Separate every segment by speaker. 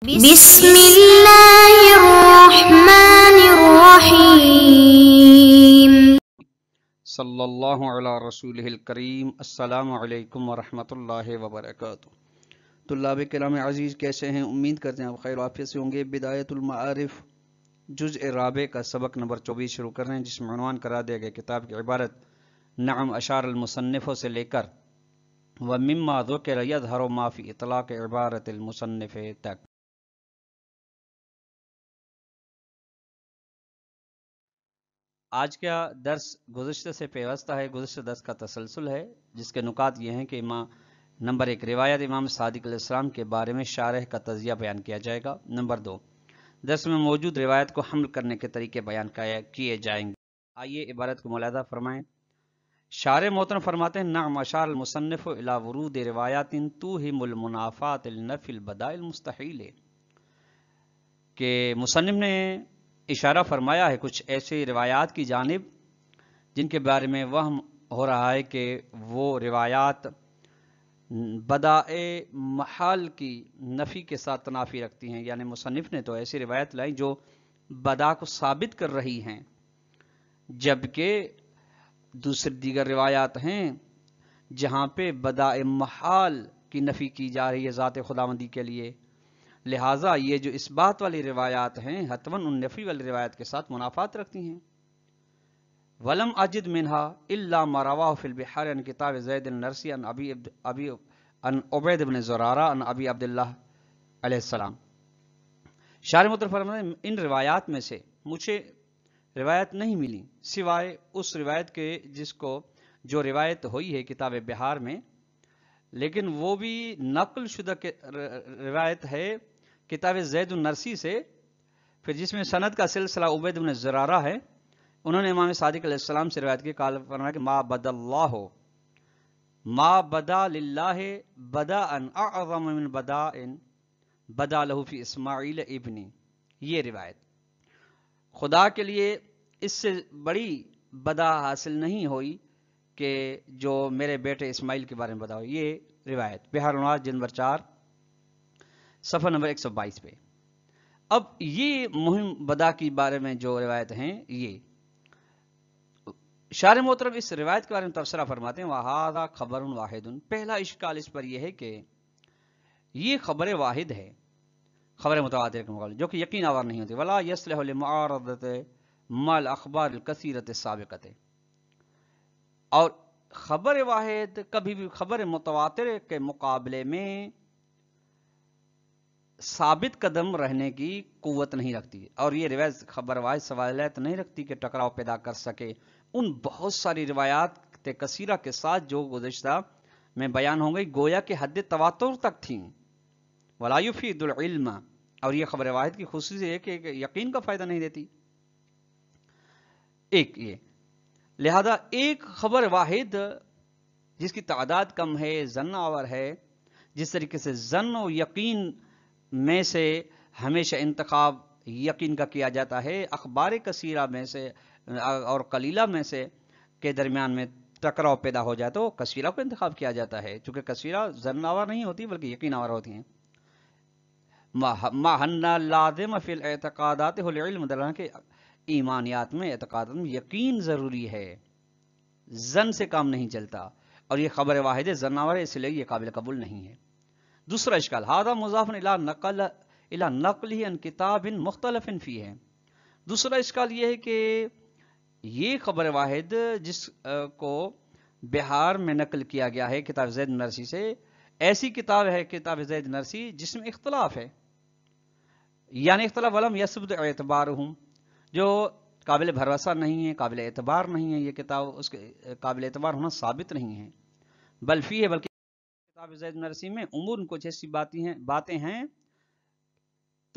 Speaker 1: بسم اللہ الرحمن الرحیم
Speaker 2: صلی اللہ علی رسولہ الکریم۔ السلام علیکم ورحمۃ اللہ وبرکاتہ۔ طلاب کرام عزیز، کیسے ہیں؟ امید کرتے ہیں آپ خیر و عافیت سے ہوں گے۔ بدایت المعارف جزء رابع کا سبق نمبر 24 شروع کر رہے ہیں، جس میں عنوان کرا دیا گیا کتاب کی عبارت نعم اشار المصنفوں سے لے کر ومما ذکر یظہر ما فی اطلاق عبارت المصنف تک۔ آج کا درس گزشتہ سے پیوستہ ہے، گزشتہ درس کا تسلسل ہے، جس کے نکات یہ ہیں کہ نمبر 1 روایت امام صادق علیہ السلام کے بارے میں شارح کا تجزیہ بیان کیا جائے گا۔ نمبر 2 درس میں موجود روایت کو حمل کرنے کے طریقے بیان کیے جائیں گے۔ آئیے عبارت کو ملاحظہ فرمائیں۔ شارح محترم فرماتے ہیں نعم اشار المصنف الی ورود روایات توہم المنافات لنفی البداء المستحیل، کہ مصنف نے اشارہ فرمایا ہے کچھ ایسے روایات کی جانب جن کے بارے میں وہم ہو رہا ہے کہ وہ روایات بداء محال کی نفی کے ساتھ تنافی رکھتی ہیں، یعنی مصنف نے تو ایسی روایت لائی جو بدا کو ثابت کر رہی ہیں، جبکہ دیگر روایات ہیں جہاں پہ بداء محال کی نفی کی جا رہی ہے ذات خداوندی کے لیے، لہٰذا یہ جو اس بات والی روایات ہیں حتماً ان نفی والی روایت کے ساتھ منافات رکھتی ہیں۔ ولم اجد منها الا ما رواه في البحار عن کتاب زید النرسی عن عبید بن زرارہ عن ابی عبداللہ علیہ السلام۔ شارح محترم فرماتے ہیں ان روایات میں سے مجھے روایت نہیں ملی سوائے اس روایت کے جو روایت ہوئی ہے کتاب بحار میں، لیکن وہ بھی نقل شدہ روایت ہے کتاب زید النرسی سے، پھر جس میں سند کا سلسلہ عبید بن زرارہ ہے۔ انہوں نے امام صادق علیہ السلام سے روایت کی، قال فرمایا کہ ما بدا للہ بداء اعظم من بداء بدا لہ فی اسماعیل ابنی، یہ روایت خدا کے لیے اس سے بڑی بدا حاصل نہیں ہوئی کہ جو میرے بیٹے اسماعیل کے بارے میں بدا ہوئی، یہ روایت بحار الانوار جلد نمبر 4 صفحہ نمبر 122 پہ۔ اب یہ مہم بدا کی بارے میں جو روایت ہیں، یہ شارح محترم اس روایت کے بارے میں تبصرہ فرماتے ہیں وَهَذَا خَبَرٌ وَاحِدٌ۔ پہلا اشکال اس پر یہ ہے کہ یہ خبر واحد ہے خبر متواتر کے مقابلے، جو کہ یقین آور نہیں ہوتی، وَلَا يَصْلِحُ لِمُعَارَضَةِ مَا الْأَخْبَارِ الْكَثِيرَةِ السَّابِقَةِ، اور خبر واحد کبھی بھی خبر متواتر کے مقابلے میں ثابت قدم رہنے کی قوت نہیں رکھتی، اور یہ روایت خبر واحد صلاحیت نہیں رکھتی کہ ٹکراؤ پیدا کر سکے ان بہت ساری روایات کثیرہ کے ساتھ جو گزشتہ میں بیان ہوں گئی، گویا کہ حد تواتر تک تھیں۔ ولا یفید العلم، اور یہ خبر واحد کی خصوصیت ہے کہ یقین کا فائدہ نہیں دیتی، ایک یہ، لہذا ایک خبر واحد جس کی تعداد کم ہے، ظن آور ہے، جس طریقے سے ظن و یقین میں سے ہمیشہ انتخاب یقین کا کیا جاتا ہے، اخبار کثیرہ میں سے اور قلیلہ میں سے کے درمیان میں ٹکراؤ پیدا ہو جائے تو کثیرہ کو انتخاب کیا جاتا ہے، چونکہ کثیرہ ظن آور نہیں ہوتی بلکہ یقین آور ہوتی ہیں۔ ماہنہ لازم فی الاعتقادات العلم، دلانا کہ ایمانیات میں اعتقادات میں یقین ضروری ہے، ظن سے کام نہیں چلتا، اور یہ خبر واحد ظن آور ہے، اس لیے یہ قابل قبول نہیں ہے۔ دوسرا اشکال ھذا مضاف الی نقلہ عن کتاب مختلف فیہ، دوسرا اشکال یہ ہے کہ یہ خبر واحد جس کو بہار میں نقل کیا گیا ہے کتاب زید نرسی سے، ایسی کتاب ہے کتاب زید نرسی جس میں اختلاف ہے، یعنی اختلاف ولم یثبت اعتبارہم، جو قابل بھروسہ نہیں ہے، قابل اعتبار نہیں ہے، یہ کتاب اس کے قابل اعتبار ہونا ثابت نہیں ہے، بلکہ کتاب زید نرسی میں امور کچھ ایسی باتیں ہیں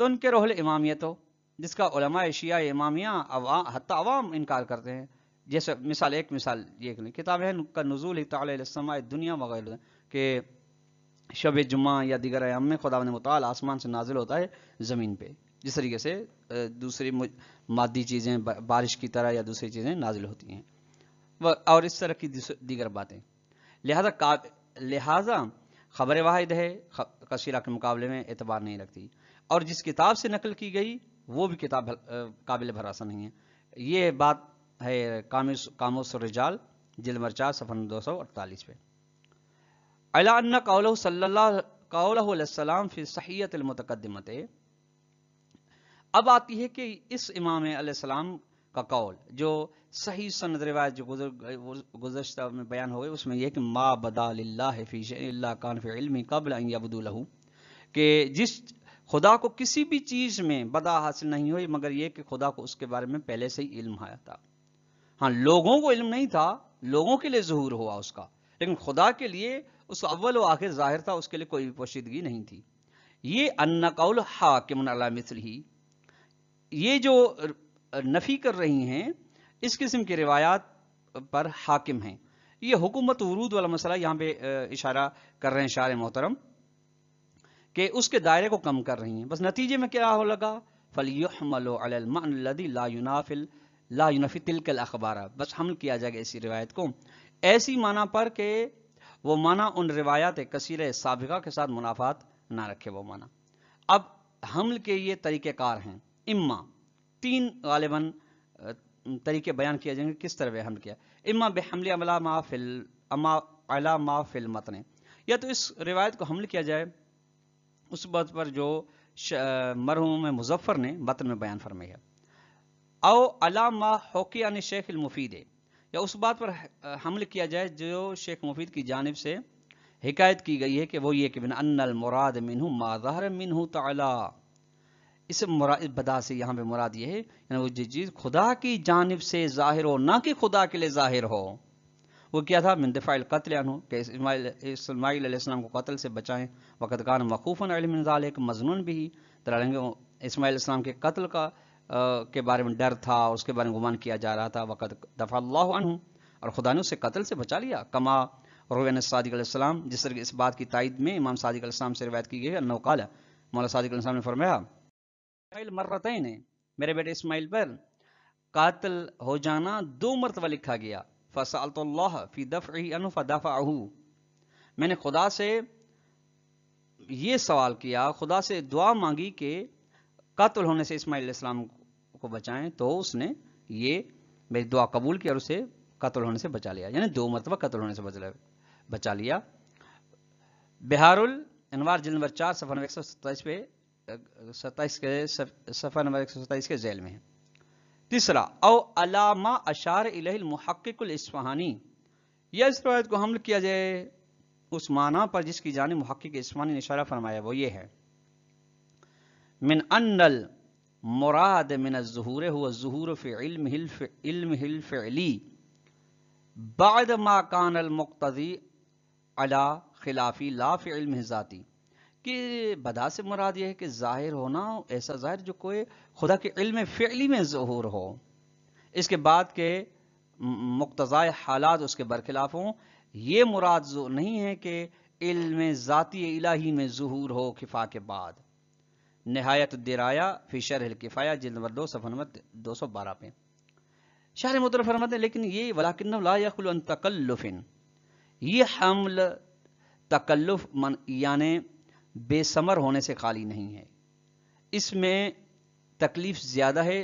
Speaker 2: تو ان کے روح امامیت ہو جس کا علماء شیعہ امامیہ حتی عوام انکار کرتے ہیں، جیسے ایک مثال یہ کتاب ہے کا نزول تعالی السماء الدنیا وغیرہ، کہ شب جمعہ یا دیگر ایام میں خداوند متعال آسمان سے نازل ہوتا ہے زمین پہ، جس طریقے سے دوسری مادی چیزیں بارش کی طرح یا دوسری چیزیں نازل ہوتی ہیں، اور اس طرح کی دیگر باتیں، لہذا خبر واحد ہے کثیرہ کے مقابلے میں اعتبار نہیں رکھتی، اور جس کتاب سے نقل کی گئی وہ بھی کتاب قابل بھروسہ نہیں ہے. یہ بات ہے قاموس الرجال جلد نمبر 4 صفحہ 248 پہ. الا ان قوله صلی اللہ قوله علیہ السلام فی صحیحۃ المتقدمۃ. اب آتی ہے کہ اس امام علیہ السلام کا قول جو صحیح سند روایت جو گزشتہ میں بیان ہوئے اس میں یہ کہ ما بدا للہ فی شیء الا کان فی علم قبل ان یبدو لہ، کہ جس خدا کو کسی بھی چیز میں بدا حاصل نہیں ہوئی مگر یہ کہ خدا کو اس کے بارے میں پہلے سے ہی علم آیا تھا. ہاں لوگوں کو علم نہیں تھا، لوگوں کے لیے ظہور ہوا اس کا، لیکن خدا کے لیے اس اول و آخر ظاہر تھا، اس کے لیے کوئی بھی پوشیدگی نہیں تھی. یہ ان قول حاکم علی مثلہ، یہ جو نفی کر رہی ہیں اس قسم کی روایات پر حاکم ہیں. یہ حکومت ورود والا مسئلہ یہاں پہ اشارہ کر رہے ہیں شارح محترم کہ اس کے دائرے کو کم کر رہی ہیں. بس نتیجے میں کیا ہو لگا فَلْيُحْمَلُ عَلَى الْمَعْنَ الَّذِي لَا يُنَافِي تِلْكَ الْأَخْبَارَ. بس حمل کیا جائے گا اسی روایت کو ایسی معنی پر کہ وہ معنی ان روایات کثیرہ سابقہ کے ساتھ منافات نہ رکھے وہ معنی. اب حمل کے یہ طریقہ کار ہیں، اما 3 غالباً طریقے بیان کیا جائیں گے کس طرح حمل کیا. اما بحمل علی ما فی المتن، یا تو اس روایت کو حمل کیا جائے اس بات پر جو مرحوم مظفر نے متن میں بیان فرمائی ہے، او علی ما حکی عن شیخ المفید، یا اس بات پر حمل کیا جائے جو شیخ مفید کی جانب سے حکایت کی گئی ہے کہ وہ یہ کہ ان المراد منہ ما ظہر منہ تعالی. اس بدا سے یہاں پہ مراد یہ ہے یعنی وہ چیز خدا کی جانب سے ظاہر ہو، نہ کہ خدا کے لیے ظاہر ہو. وہ کیا تھا من دفاع القتل عنہ، کہ اسماعیل علیہ السلام کو قتل سے بچائیں. وقت کان مخوفا علم من ذالک مظنون بھی، اسماعیل علیہ السلام کے قتل کا کے بارے میں ڈر تھا، اس کے بارے میں گمان کیا جا رہا تھا. وقت دفع اللہ عنہ، اور خدا نے اسے قتل سے بچا لیا. کما روین صادق علیہ السلام، جس طرح اس بات کی تائید میں امام صادق علیہ السلام سے روایت کی گئی ہے انہو قال، مولا صادق علیہ السلام نے فرمایا مرتين، میرے بیٹے اسماعیل پر قاتل ہو جانا 2 مرتبہ لکھا گیا. فسألت اللہ فی دفعہ عنہ فدفعہ، میں نے خدا سے یہ سوال کیا، خدا سے دعا مانگی کہ قتل ہونے سے اسماعیل علیہ السلام کو بچائیں، تو اس نے یہ میری دعا قبول کی اور اسے قتل ہونے سے بچا لیا. یعنی 2 مرتبہ قتل ہونے سے بچا لیا. بہار الانوار جلد نمبر 4 صفحہ نمبر 127 پہ 27 کے صفحہ نمبر 127 کے ذیل میں ہے. تیسرا او علامہ اشار الیہ المحقق الاصفہانی، یا اس روایت کو حمل کیا جائے اس معنی پر جس کی جانب محقق اصفہانی نے اشارہ فرمایا، وہ یہ ہے من ان المراد من الظہور هو الظہور فی علمہ الفعلی بعد ما کان المقتضی علی خلافی لا فی علمہ ذاتی، کہ بدا سے مراد یہ ہے کہ ظاہر ہونا ایسا ظاہر جو کوئی خدا کے علم فعلی میں ظہور ہو، اس کے بعد کے مقتضائے حالات اس کے برخلاف ہوں. یہ مراد نہیں ہے کہ علم ذاتی الہی میں ظہور ہو کفا کے بعد. نہایت الدرایہ فی شرح الکفایہ جلد نمبر 2 صفحہ نمبر 212 پہ شارح محترم فرماتے ہیں لیکن یہ ولکنہ لا یخلو عن تکلف، یہ حمل تکلف یعنی بے ثمر ہونے سے خالی نہیں ہے، اس میں تکلیف زیادہ ہے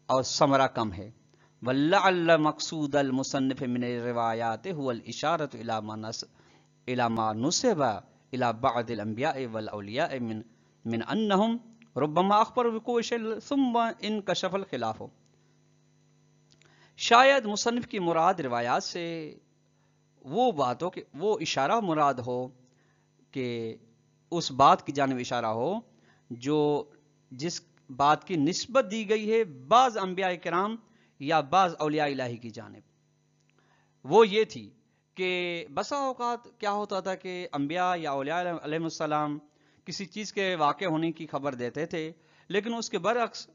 Speaker 2: اور ثمرہ کم ہے. وَلَعَلَّ مقصود المصنف من الروایات هو الاشارۃ الى ما نسب الى بعض الانبیاء والاولیاء من انہم ربما اخبروا بقوع شیء ثم انکشف الخلاف. شاید مصنف کی مراد روایات سے وہ بات ہو کہ وہ اشارہ مراد ہو کہ اس بات کی جانب اشارہ ہو جو جس بات کی نسبت دی گئی ہے بعض انبیاء کرام یا بعض اولیاء الہی کی جانب. وہ یہ تھی کہ بسا اوقات کیا ہوتا تھا کہ انبیاء یا اولیاء علیہ السلام کسی چیز کے واقع ہونے کی خبر دیتے تھے لیکن اس کے برعکس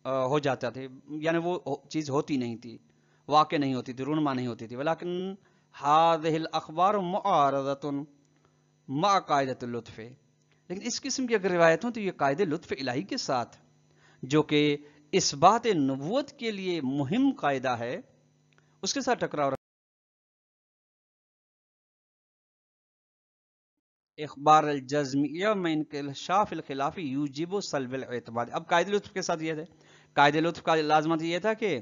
Speaker 2: ہو جاتا تھے، یعنی وہ چیز ہوتی نہیں تھی، واقع نہیں ہوتی تھی، رونما نہیں ہوتی تھی. ولیکن هذه الاخبار معارضۃ مع قاعدۃ اللطف، لیکن اس قسم کی اگر روایت ہوں تو یہ قاعدہ لطف الہی کے ساتھ جو کہ اس بات نبوت کے لیے مہم قاعدہ ہے اس کے ساتھ ٹکراؤ اخبار الجزمیہ میں انکشاف الخلافی یوجب سلب الاعتماد. اب قائد لطف کے ساتھ یہ تھے، قائد لطف کا لازمت یہ تھا کہ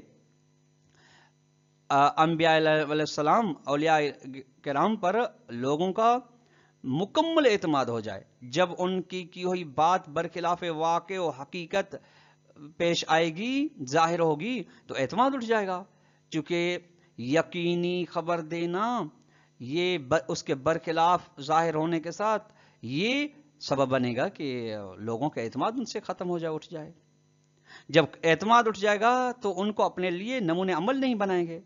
Speaker 2: انبیاء علیہ السلام اولیاء کرام پر لوگوں کا مکمل اعتماد ہو جائے. جب ان کی ہوئی بات برخلاف واقع و حقیقت پیش آئے گی، ظاہر ہوگی، تو اعتماد اٹھ جائے گا. چونکہ یقینی خبر دینا یہ اس کے برخلاف ظاہر ہونے کے ساتھ یہ سبب بنے گا کہ لوگوں کا اعتماد ان سے ختم ہو جائے، اٹھ جائے. جب اعتماد اٹھ جائے گا تو ان کو اپنے لیے نمونے عمل نہیں بنائیں گے.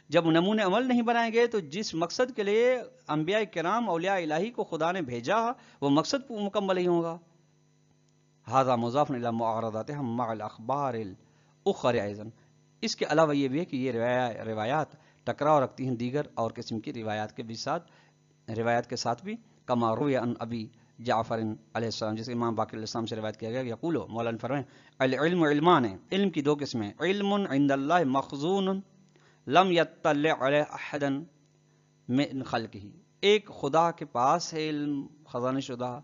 Speaker 2: جب نمونے عمل نہیں بنائیں گے تو جس مقصد کے لیے انبیاء کرام اولیاء الہی کو خدا نے بھیجا وہ مقصد مکمل نہیں ہوگا. ھذا مضاف الی معارضاتهم مع الاخبار الاخرى ایضا. اس کے علاوہ یہ بھی ہے کہ یہ روایات ٹکراؤ رکھتی ہیں دیگر اور قسم کی روایات کے ساتھ بھی. کما روی عن ابی جعفر علیہ السلام، جس امام باقر علیہ السلام سے روایت کیا گیا، یقولو مولانا فرمائیں العلم علمان ہیں، علم کی دو قسمیں، علم عند اللہ مخزون لم یطلع علیہ احدا من خلقہ. ایک خدا کے پاس ہے علم خزانہ شدہ،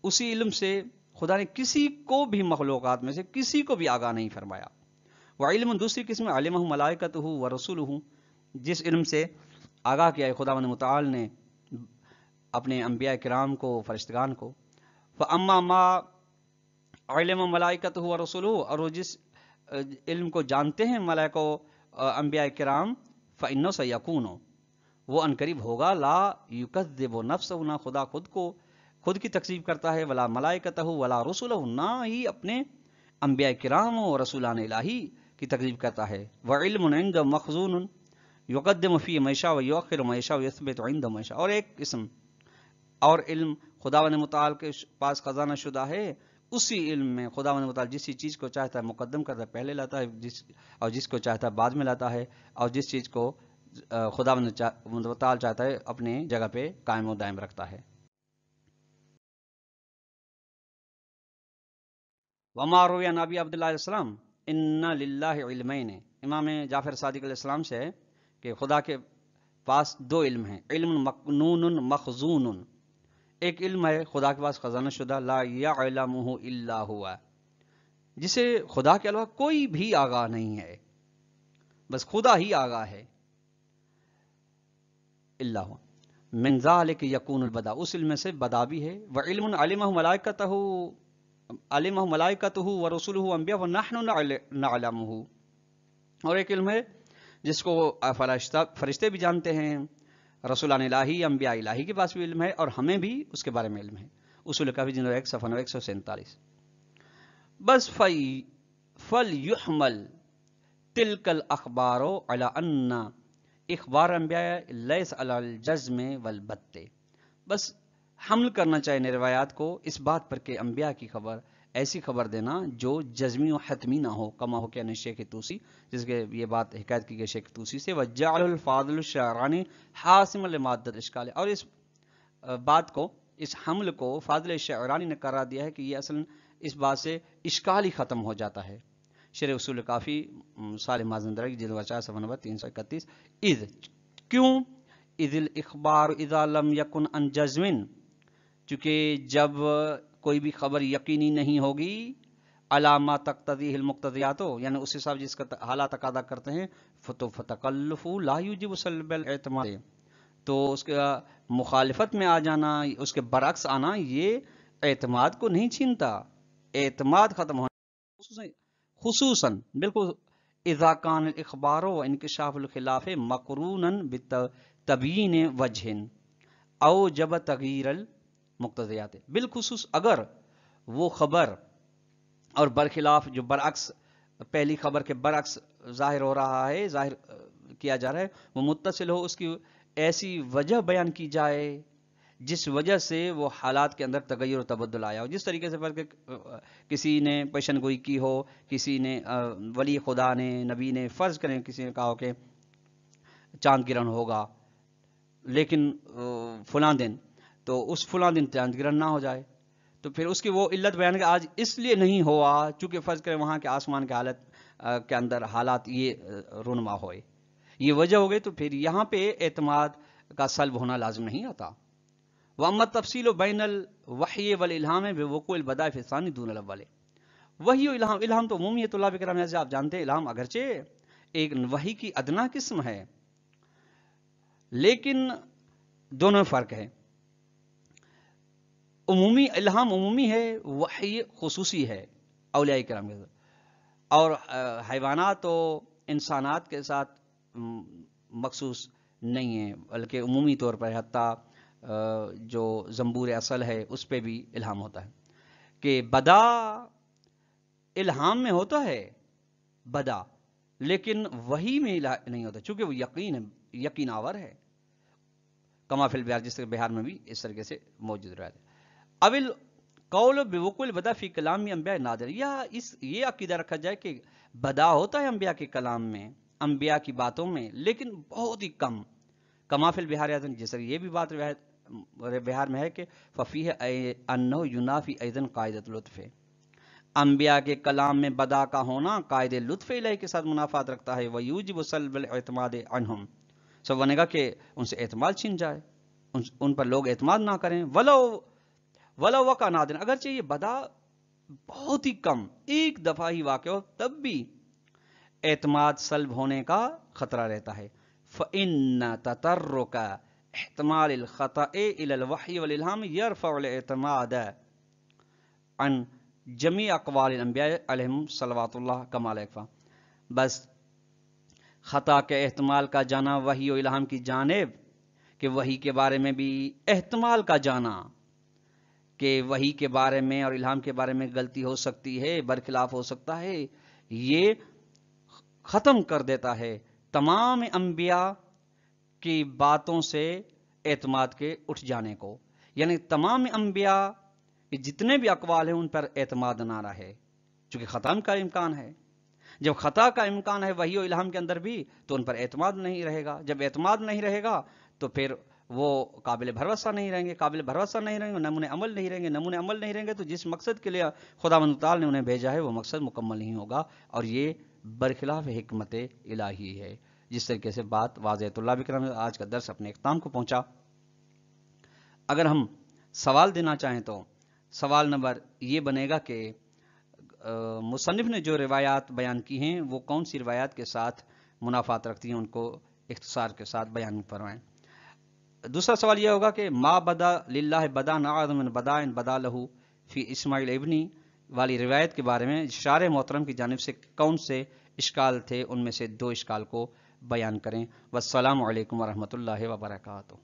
Speaker 2: اسی علم سے خدا نے کسی کو بھی مخلوقات میں سے کسی کو بھی آگاہ نہیں فرمایا. وعلم دوسری قسم علمہ ملائکتہ ورسولہ، جس علم سے آگاہ کیا ہے خداوند متعال نے اپنے انبیاء کرام کو، فرشتگان کو. فاما ما علم ملائکتہ ورسولہ، اور وہ جس علم کو جانتے ہیں ملائکہ انبیاء کرام، فإنہ سیکون، وہ انقریب ہوگا، لا یکذب نفسہ، نہ خدا خود کی تکذیب کرتا ہے، ولا ملائکتہ ولا رسولہ، نہ ہی اپنے انبیاء کرام و رسولان الہی کی تکذیب کرتا ہے. وعلم عند مخزون یقدم فی ما یشاء و یؤخر ما یشاء و یثبت عند ما یشاء. اور ایک قسم اور علم خداوند متعال کے پاس خزانہ شدہ ہے، اسی علم میں خداوند متعال جس چیز کو چاہتا ہے مقدم کرتا ہے، پہلے لاتا ہے، اور جس کو چاہتا ہے بعد میں لاتا ہے، اور جس چیز کو خداوند متعال چاہتا ہے اپنے جگہ پہ قائم و دائم رکھتا ہے. وما روی عن ابی عبداللہ علیہ السلام ان للہ علمین، امام جعفر صادق علیہ السلام سے ہے کہ خدا کے پاس دو علم ہیں، علم مکنون مخزون. ایک علم ہے خدا کے پاس خزانہ شدہ، لا یعلمہ الا ہوا، جسے خدا کے علاوہ کوئی بھی آگاہ نہیں ہے، بس خدا ہی آگاہ ہے. اللہ من ذالک یکون البدا، اس علم سے بدا بھی ہے. وعلم علمہ ملائکتہ ورسولہ انبیاء ونحن نعلمہ، اور ایک علم ہے جس کو فرشتے بھی جانتے ہیں، رسولان الہی انبیاء الہی کے پاس بھی علم ہے، اور ہمیں بھی اس کے بارے میں علم ہے. اصول کافی جنو 1 صفحہ 147. بس فلیحمل تلک الاخبار علی ان اخبار انبیاء لیس علی الجزم والبت. بس حمل کرنا چاہیے روایات کو اس بات پر کہ انبیاء کی خبر ایسی خبر دینا جو جزمی و حتمی نہ ہو، کما ہو کہ شیخ توسی، جس کے یہ بات حکایت کی گئی شیخ توسی سے، وجعل الفاضل الشعرانی حاسم لمادت اشکال. اور اس بات کو، اس حمل کو فاضل شعرانی نے قرار دیا ہے کہ یہ اصلا اس بات سے اشکال ہی ختم ہو جاتا ہے. شرح اصول کافی صالح مازندرانی جلد 4 صفحہ نمبر 331. اذ کیوں، اذ الاخبار اذا لم یکن عن جزم، چونکہ جب کوئی بھی خبر یقینی نہیں ہوگی، علامہ تقتضیہ المقتضیات، یعنی اس حساب جس کا حالات تقاضا کرتے ہیں، فتکلف لا یوجب سلب الاعتماد، تو اس کا مخالفت میں آ جانا، اس کے برعکس آنا، یہ اعتماد کو نہیں چھینتا، اعتماد ختم ہونا. خصوصاً بالکل اذا کان الاخبار و انکشاف الخلاف مقرونا بتبیین وجہ او جب تغییر المقتضیات، بالخصوص اگر وہ خبر اور برخلاف جو برعکس پہلی خبر کے برعکس ظاہر ہو رہا ہے، ظاہر کیا جا رہا ہے، وہ متصل ہو، اس کی ایسی وجہ بیان کی جائے جس وجہ سے وہ حالات کے اندر تغیر و تبدل آیا ہو. جس طریقے سے کسی نے پیشن گوئی کی ہو، کسی نے ولی خدا نے، نبی نے، فرض کریں کسی نے کہا ہو کہ چاند گرہن ہوگا، لیکن فلاں دن، تو اس فلاں دن چاند گرہن نہ ہو جائے، تو پھر اس کی وہ علت بیان کہ آج اس لیے نہیں ہوا چونکہ فرض کریں وہاں کے آسمان کے حالت کے اندر حالات یہ رونما ہوئے، یہ وجہ ہو گئی، تو پھر یہاں پہ اعتماد کا سلب ہونا لازم نہیں آتا. وَأَمَّا التَّفْصِيلُ بَيْنَ الْوَحْيِ وَالْإِلْهَامِ بِوُقُوعِ الْبَدَائِعِ فِي الثَّانِي دُونَ الْأَوَّلِ۔ وحی و الہام تو عمومی ہے، طلاب کرام جیسے آپ جانتے ہیں الہام اگرچہ ایک وحی کی ادنا قسم ہے لیکن دونوں فرق ہے۔ عمومی الہام عمومی ہے، وحی خصوصی ہے اولیاء کرام کے ساتھ، اور حیوانات و انسانات کے ساتھ مخصوص نہیں ہے بلکہ عمومی طور پر حتیٰ جو زنبور اصل ہے اس پہ بھی الہام ہوتا ہے کہ بدا الہام میں ہوتا ہے بدا، لیکن وحی میں نہیں ہوتا چونکہ وہ یقین آور ہے، کما فی البحار، جس طرح بہار میں بھی اس طریقے سے موجود رہا ہے۔ اول قول بوقوع البدا فی کلام انبیاء نادر، یا یہ عقیدہ رکھا جائے کہ بدا ہوتا ہے انبیاء کے کلام میں، انبیاء کی باتوں میں، لیکن بہت ہی کم، کما فی البحار، جس طرح یہ بھی بات بہار میں ہے کہ ففیہ انہ ینافی ایضا قاعدۃ لطف، انبیاء کے کلام میں بدا کا ہونا قاعد لطف الہی کے ساتھ منافات رکھتا ہے، ویوجب سلب الاعتماد عنہم، سب بنے گا کہ ان سے اعتماد چھن جائے، ان پر لوگ اعتماد نہ کریں، ولو وقع نادر، اگرچہ یہ بدا بہت ہی کم ایک دفعہ ہی واقع ہو تب بھی اعتماد سلب ہونے کا خطرہ رہتا ہے۔ فَإِنَّ تَتَرُّكَ احتمال الخطأ إلى الوحي والإلهام يرفع الاعتماد عن جمیع اقوال الانبیاء علیہم صلوات اللہ کما لا یکفی، بس خطا کے احتمال کا جانا وحی و الہام کی جانب، کہ وحی کے بارے میں بھی احتمال کا جانا کہ وحی کے بارے میں اور الہام کے بارے میں غلطی ہو سکتی ہے، برخلاف ہو سکتا ہے، یہ ختم کر دیتا ہے تمام انبیاء کی باتوں سے اعتماد کے اٹھ جانے کو، یعنی تمام انبیاء کہ جتنے بھی اقوال ہیں ان پر اعتماد نہ رہے، چونکہ خطا کا امکان ہے، جب خطا کا امکان ہے وحی و الہام کے اندر بھی تو ان پر اعتماد نہیں رہے گا، جب اعتماد نہیں رہے گا تو پھر وہ قابل بھروسہ نہیں رہیں گے، قابل بھروسہ نہیں رہیں گے، نمونے عمل نہیں رہیں گے، نمونے عمل نہیں رہیں گے تو جس مقصد کے لیے خداوند تعالی نے انہیں بھیجا ہے وہ مقصد مکمل نہیں ہوگا، اور یہ برخلاف حکمت الہی ہے۔ جس طریقے سے بات واضح، طلاب کرام آج کا درس اپنے اختتام کو پہنچا۔ اگر ہم سوال دینا چاہیں تو سوال نمبر یہ بنے گا کہ مصنف نے جو روایات بیان کی ہیں وہ کون سی روایات کے ساتھ منافات رکھتی ہیں، ان کو اختصار کے ساتھ بیان فرمائیں۔ دوسرا سوال یہ ہوگا کہ ما بدا للہ بدا نعظم من بدا ان بدا لہو فی اسماعیل ابنی والی روایت کے بارے میں شارح محترم کی جانب سے کون سے اشکال تھے، ان میں سے 2 اشکال کو بیان کریں۔ والسلام علیکم ورحمۃ اللہ وبرکاتہ۔